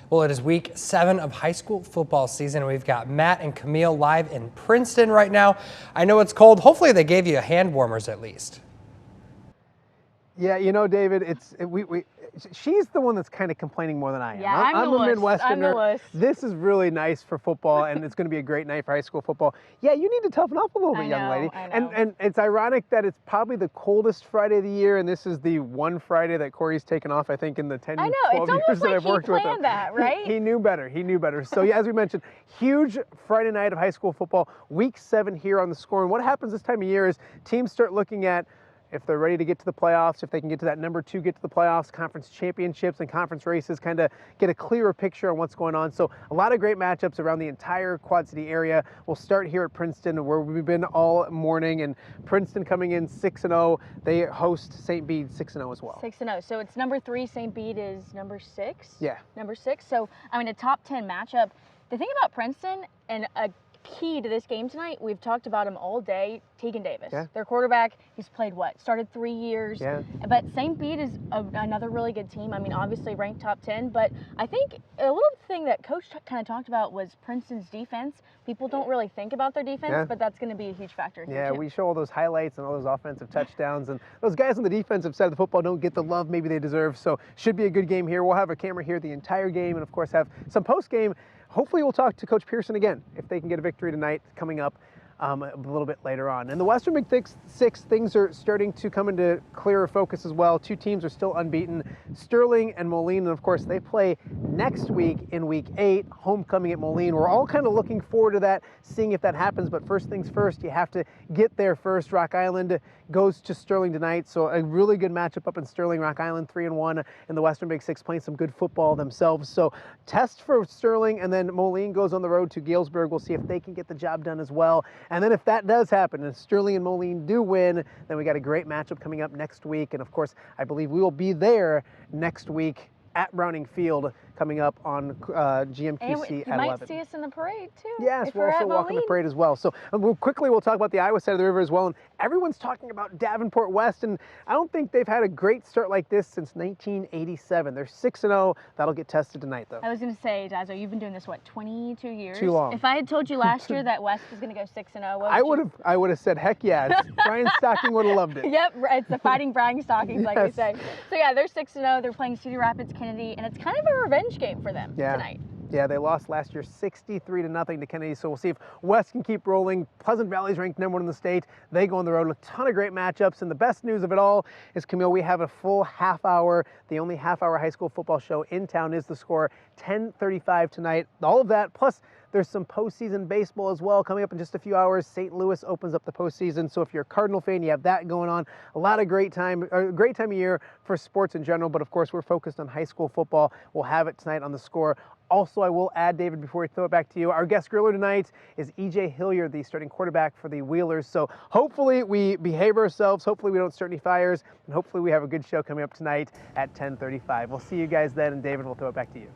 Well, it is week 7 of high school football season. We've got Matt and Camille live in Princeton right now. I know it's cold. Hopefully they gave you hand warmers at least. Yeah, you know, David, she's the one that's kind of complaining more than I am. Yeah, I'm a Midwesterner. I'm the wuss. This is really nice for football, and it's going to be a great night for high school football. Yeah, you need to toughen up a little bit, young lady. I know. And it's ironic that it's probably the coldest Friday of the year, and this is the one Friday that Corey's taken off, I think, in the 10, 12 years that I've worked with him. I know, it's almost like he planned that, right? He knew better. He knew better. So, yeah, as we mentioned, huge Friday night of high school football, week 7 here on the Score. And what happens this time of year is teams start looking at if they're ready to get to the playoffs, if they can get to that number 2, get to the playoffs, conference championships and conference races, kind of get a clearer picture on what's going on. So a lot of great matchups around the entire Quad City area. We'll start here at Princeton, where we've been all morning, and Princeton coming in 6-0. They host St. Bede 6-0 as well. 6-0. So it's number 3. St. Bede is number 6. Yeah. Number 6. So, I mean, a top 10 matchup. The thing about Princeton, and a key to this game tonight, we've talked about him all day, Tegan Davis. Yeah. Their quarterback, he's played started 3 years. Yeah. But St. Bede is another really good team. I mean, obviously ranked top 10, but I think a little thing that Coach kind of talked about was Princeton's defense. People don't really think about their defense, but that's going to be a huge factor here. Yeah, too. we show all those highlights and all those offensive touchdowns, and those guys on the defensive side of the football don't get the love maybe they deserve, so should be a good game here. We'll have a camera here the entire game, and of course have some post-game. Hopefully we'll talk to Coach Pearson again if they can get a victory tonight coming up a little bit later on. In the Western Big Six, things are starting to come into clearer focus as well. 2 teams are still unbeaten, Sterling and Moline, and of course they play next week in week 8, homecoming at Moline. We're all kind of looking forward to that, seeing if that happens, but first things first, you have to get there first. Rock Island goes to Sterling tonight, so a really good matchup up in Sterling. Rock Island 3-1 in the Western Big Six, playing some good football themselves. So test for Sterling, and then Moline goes on the road to Galesburg. We'll see if they can get the job done as well. And then if that does happen, and Sterling and Moline do win, then we got a great matchup coming up next week. And of course, I believe we will be there next week at Browning Field coming up on GMQC and at 11. You might see us in the parade too. Yes, we're also walking the parade as well. So we'll talk about the Iowa side of the river as well. And everyone's talking about Davenport West, and I don't think they've had a great start like this since 1987. They're 6-0. That'll get tested tonight, though. I was going to say, Dazo, you've been doing this, what, 22 years? Too long. If I had told you last year that West was going to go 6-0, I would have said, heck yeah. Brian Stocking would have loved it. Yep, it's the Fighting Brian Stockings, like we say. So yeah, they're 6-0. They're playing Cedar Rapids Kennedy, and it's kind of a revenge game for them tonight. Yeah, they lost last year 63-0 to Kennedy, so we'll see if West can keep rolling. Pleasant Valley's ranked number 1 in the state. They go on the road with a ton of great matchups, and the best news of it all is, Camille, we have a full half hour. The only half-hour high school football show in town is the Score, 10:35 tonight. All of that, plus there's some postseason baseball as well coming up in just a few hours. St. Louis opens up the postseason, so if you're a Cardinal fan, you have that going on. A lot of great time of year for sports in general, but of course we're focused on high school football. We'll have it tonight on the Score. Also, I will add, David, before we throw it back to you, our guest griller tonight is E.J. Hilliard, the starting quarterback for the Wheelers. So hopefully we behave ourselves, hopefully we don't start any fires, and hopefully we have a good show coming up tonight at 10:35. We'll see you guys then, and David, we'll throw it back to you.